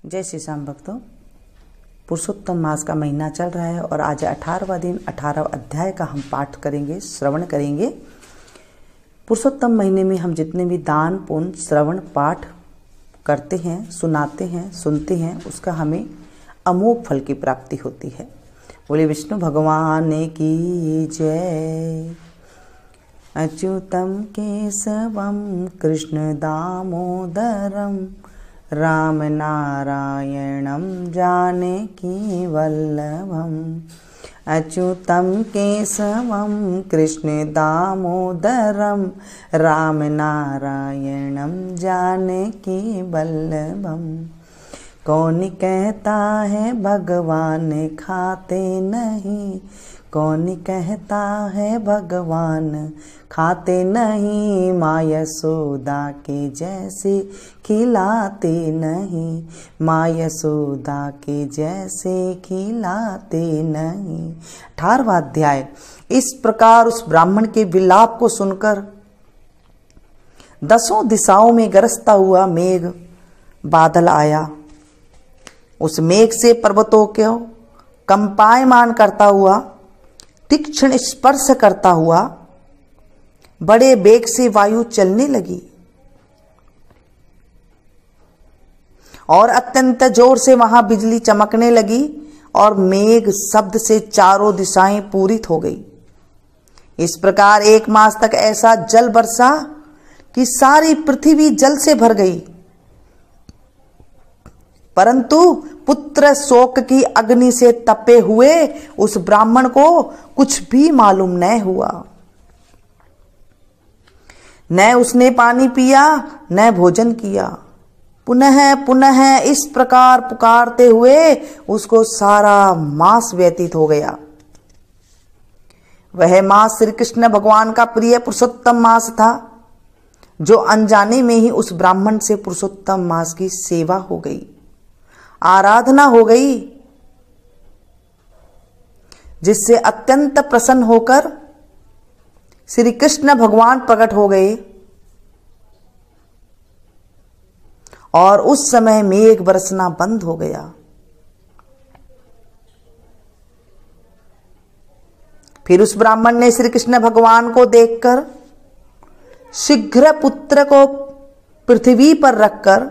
जय श्री श्याम भक्तों, पुरुषोत्तम मास का महीना चल रहा है और आज 18वां दिन 18वां अध्याय का हम पाठ करेंगे, श्रवण करेंगे। पुरुषोत्तम महीने में हम जितने भी दान पुण्य श्रवण पाठ करते हैं, सुनाते हैं, सुनते हैं, उसका हमें अमोघ फल की प्राप्ति होती है। बोले विष्णु भगवान की जय। अच्युतम केशवम कृष्ण दामोदरम राम नारायणं जानकी वल्लभम। अच्युतं केशवं कृष्ण दामोदरं राम नारायणं जानकी वल्लभम। कौन कहता है भगवान खाते नहीं, कौन कहता है भगवान खाते नहीं, माँ यशोदा के जैसे खिलाते नहीं, माँ यशोदा के जैसे खिलाते नहीं। 18वां अध्याय। इस प्रकार उस ब्राह्मण के विलाप को सुनकर दसों दिशाओं में गरजता हुआ मेघ बादल आया। उस मेघ से पर्वतों को कंपायमान करता हुआ, तीक्ष्ण स्पर्श करता हुआ बड़े वेग से वायु चलने लगी और अत्यंत जोर से वहां बिजली चमकने लगी और मेघ शब्द से चारों दिशाएं पूरित हो गई। इस प्रकार 1 मास तक ऐसा जल बरसा कि सारी पृथ्वी जल से भर गई, परंतु पुत्र शोक की अग्नि से तपे हुए उस ब्राह्मण को कुछ भी मालूम न हुआ। न उसने पानी पिया न भोजन किया। पुनः पुनः इस प्रकार पुकारते हुए उसको सारा मास व्यतीत हो गया। वह मास श्री कृष्ण भगवान का प्रिय पुरुषोत्तम मास था, जो अनजाने में ही उस ब्राह्मण से पुरुषोत्तम मास की सेवा हो गई, आराधना हो गई, जिससे अत्यंत प्रसन्न होकर श्री कृष्ण भगवान प्रकट हो गए और उस समय मेघ बरसना बंद हो गया। फिर उस ब्राह्मण ने श्री कृष्ण भगवान को देखकर शीघ्र पुत्र को पृथ्वी पर रखकर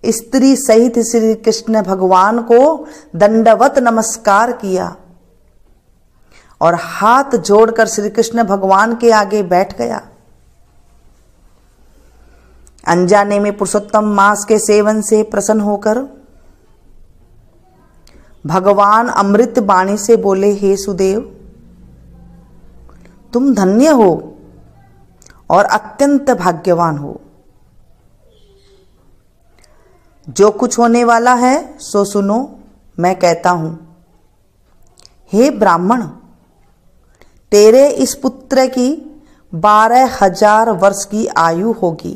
स्त्री सहित श्री कृष्ण भगवान को दंडवत नमस्कार किया और हाथ जोड़कर श्री कृष्ण भगवान के आगे बैठ गया। अनजाने में पुरुषोत्तम मास के सेवन से प्रसन्न होकर भगवान अमृत वाणी से बोले, हे सुदेव, तुम धन्य हो और अत्यंत भाग्यवान हो। जो कुछ होने वाला है सो सुनो, मैं कहता हूं। हे ब्राह्मण, तेरे इस पुत्र की 12,000 वर्ष की आयु होगी।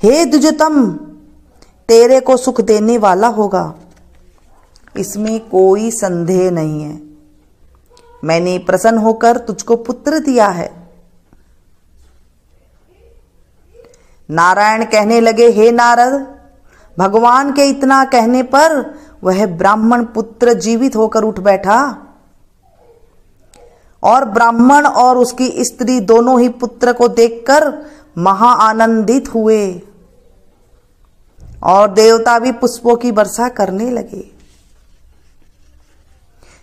हे द्विजोतम, तेरे को सुख देने वाला होगा, इसमें कोई संदेह नहीं है। मैंने प्रसन्न होकर तुझको पुत्र दिया है। नारायण कहने लगे, हे नारद, भगवान के इतना कहने पर वह ब्राह्मण पुत्र जीवित होकर उठ बैठा और ब्राह्मण और उसकी स्त्री दोनों ही पुत्र को देखकर महा आनंदित हुए और देवता भी पुष्पों की वर्षा करने लगे।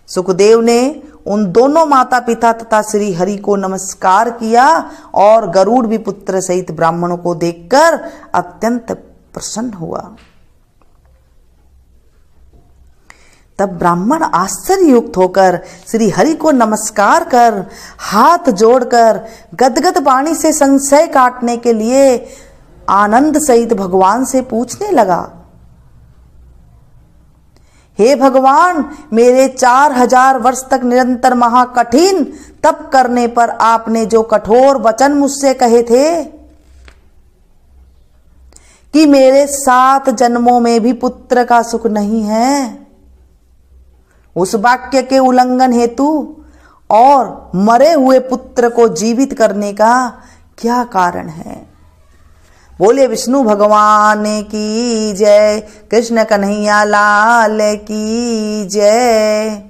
सुखदेव ने उन दोनों माता पिता तथा श्री हरि को नमस्कार किया और गरुड़ भी पुत्र सहित ब्राह्मणों को देखकर अत्यंत प्रसन्न हुआ। तब ब्राह्मण आश्चर्ययुक्त होकर श्री हरि को नमस्कार कर हाथ जोड़कर गदगद वाणी से संशय काटने के लिए आनंद सहित भगवान से पूछने लगा, हे भगवान, मेरे 4,000 वर्ष तक निरंतर महाकठिन तप करने पर आपने जो कठोर वचन मुझसे कहे थे कि मेरे 7 जन्मों में भी पुत्र का सुख नहीं है, उस वाक्य के उल्लंघन हेतु और मरे हुए पुत्र को जीवित करने का क्या कारण है? बोले विष्णु भगवान की जय, कृष्ण कन्हैया लाल की जय,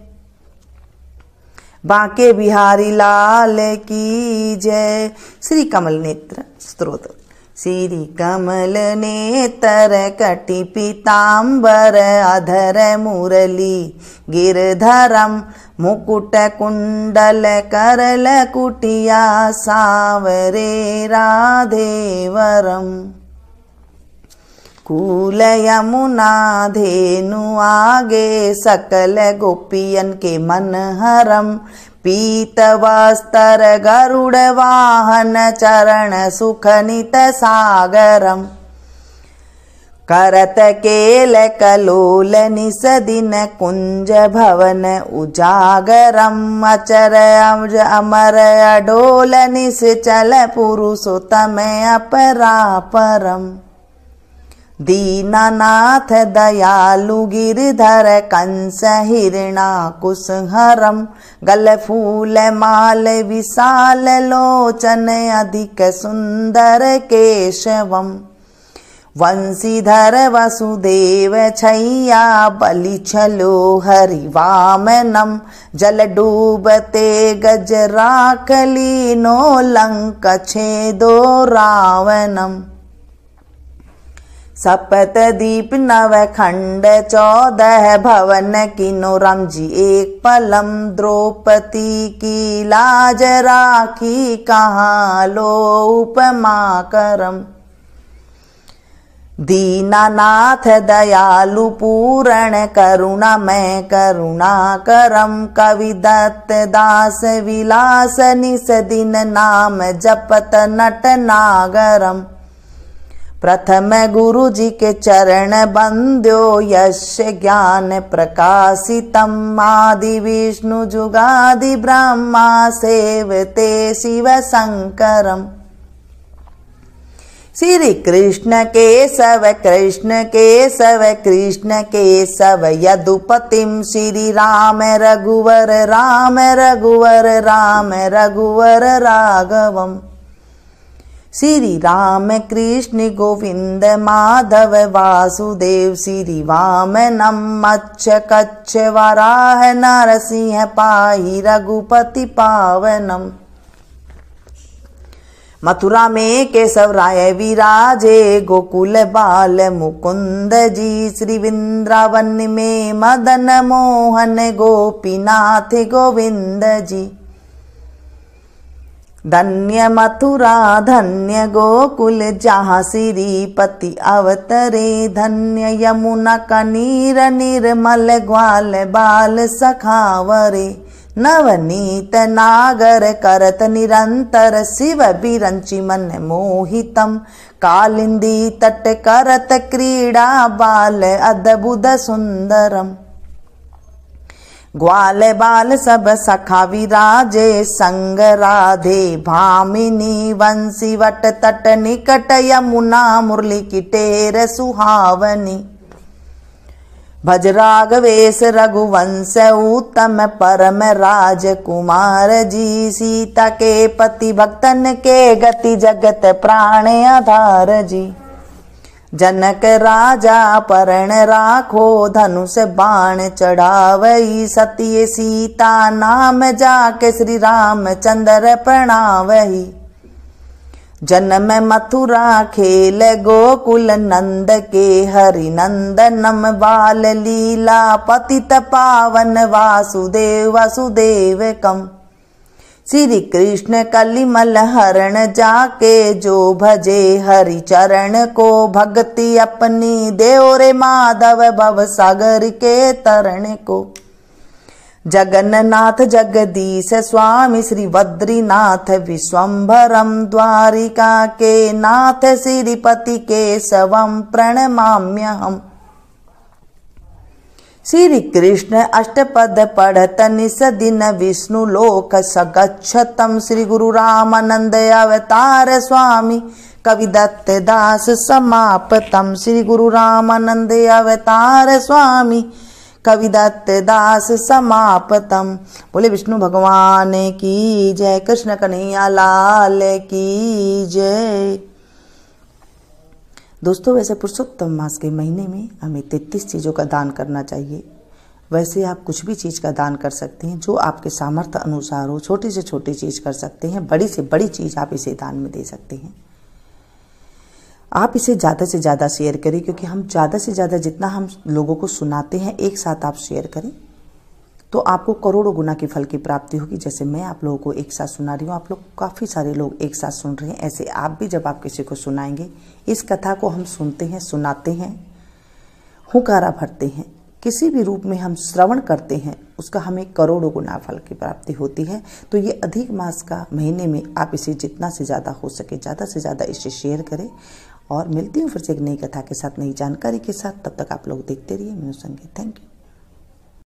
बांके बिहारी लाल की जय। श्री कमल नेत्र स्तोत्र। श्री कमल नेत्र कटि पीतांबर अधर मुरली गिरधरम मुकुट कुंडल करल कुटिया सावरे राधेवरम। कूल यमुना धेनु आगे सकल गोपियन के मनहरम। पीत वस्त्र गरुड़ वाहन चरण सुखनित सागरम। करत केल कलोल निस दिन कुंज भवन उजागरम। अचर अमर अडोल निश्चल पुरुषोत्तम अपरापरम। दीनानाथ दयालु गिरधर कंस हिरणाकुशहरम। गल फूल माल विशाल लोचन अधिक सुंदर केशवम। वंशीधर वसुदेव छैया बलि छलो हरि वामनम। जल डूबते गज राख लीनो लंक छेदो रावणम। सप्त दीप नव खंड 14 भवन किनो राम जी एक पलम। द्रौपदी की लाज राखी कहाँ लो उपमा करम। दीनानाथ दयालु पूरण करुणा मैं करुणा करम। कवि दत्त दास विलास निस दिन नाम जपत नट नागरम। प्रथम गुरु जी के चरण बंद्यो यश ज्ञान प्रकाशितम। आदि विष्णु जुगादि ब्रह्मा सेवते शिव शंकरम। श्री कृष्ण केशव कृष्ण केशव कृष्ण केशव यदुपतिम। श्री राम रघुवर राम रघुवर राम रघुवर राघवम। श्री राम कृष्ण गोविंद माधव वासुदेव। श्री वामनम अच्छ कच्छ वराह नरसिंह पाहि रघुपति पावनम। मथुरा में केशव राय विराजे गोकुल बाल मुकुंद जी। श्री वृंदावन में मदन मोहन गोपीनाथ गोविंद जी। धन्य मथुरा धन्य गोकुल जहाँ श्रीपति अवतरे। धन्य यमुना का नीर निर्मल ग्वाल बाल सखावरे। नवनीत नागर करत निरंतर शिव बिरंचि मन मोहितम। कालिंदी तट करत क्रीड़ा बाल अद्भुत सुंदरम। ग्वाल बाल सब सखा विराजे संग राधे भामिनी। वंशी वट तट निकट यमुना मुरली की टेर सुहावनी। भज राघवेश रघुवंश उत्तम परम राजकुमार जी। सीता के पति भक्तन के गति जगत प्राण आधार जी। जनक राजा परण राखो धनुष बाण चढ़ावई। सत्य सीता नाम जाके श्री रामचंद्र प्रणावही। जन्म मथुरा खेल गोकुल नंद के हरि नंदनम। बाल लीला पतित पावन वासुदेव वसुदेवकम। श्री कृष्ण कलिमल हरण जाके जो भजे हरि चरण को। भक्ति अपनी देव रे माधव भव सागर के तरण को। जगन्नाथ जगदीश स्वामी श्री बद्रीनाथ विश्वम्भरम। द्वारिका के नाथ श्रीपति केशवम प्रणमाम्यहम्। श्री कृष्ण अष्टपद पढ़त निस दिन विष्णु लोक सगच्छतम। श्री गुरु रामानंद अवतार स्वामी कवि दत्त दास समापतम। श्री गुरु रामानंद अवतार स्वामी कवि दत्त दास समापतम। बोले विष्णु भगवान की जय, कृष्ण कन्हैया लाल की जय। दोस्तों, वैसे पुरुषोत्तम मास के महीने में हमें 33 चीज़ों का दान करना चाहिए। वैसे आप कुछ भी चीज़ का दान कर सकते हैं जो आपके सामर्थ्य अनुसार हो। छोटी से छोटी चीज़ कर सकते हैं, बड़ी से बड़ी चीज़ आप इसे दान में दे सकते हैं। आप इसे ज़्यादा से ज़्यादा शेयर करें, क्योंकि हम ज़्यादा से ज़्यादा जितना हम लोगों को सुनाते हैं, एक साथ आप शेयर करें तो आपको करोड़ों गुना की फल की प्राप्ति होगी। जैसे मैं आप लोगों को एक साथ सुना रही हूँ, आप लोग काफ़ी सारे लोग एक साथ सुन रहे हैं, ऐसे आप भी जब आप किसी को सुनाएंगे, इस कथा को हम सुनते हैं, सुनाते हैं, हुंकारा भरते हैं, किसी भी रूप में हम श्रवण करते हैं, उसका हमें करोड़ों गुना फल की प्राप्ति होती है। तो ये अधिक मास का महीने में आप इसे जितना से ज़्यादा हो सके ज़्यादा से ज़्यादा इसे शेयर करें। और मिलती हूँ फिर से एक नई कथा के साथ, नई जानकारी के साथ। तब तक आप लोग देखते रहिए मीनू संगीत। Thank you.